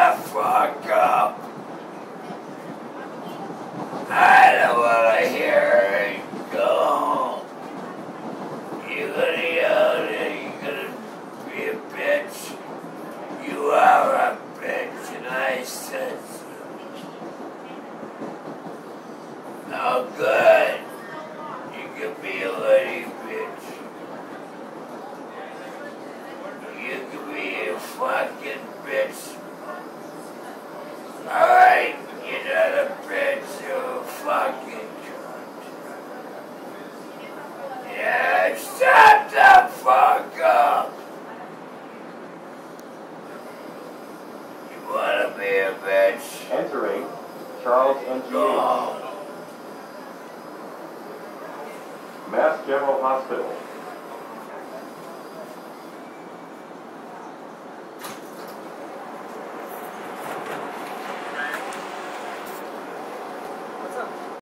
the fuck up. I don't want to hear it. Go home. You're gonna yell and you're gonna be a bitch. You are a bitch, and I said so. Oh, good. You can be a lady bitch. You can be a fucking bitch. Alright, you're not a bitch, you're a fucking cunt. Yeah, shut the fuck up! You wanna be a bitch? Entering Charles Go MGH, home. Mass General Hospital.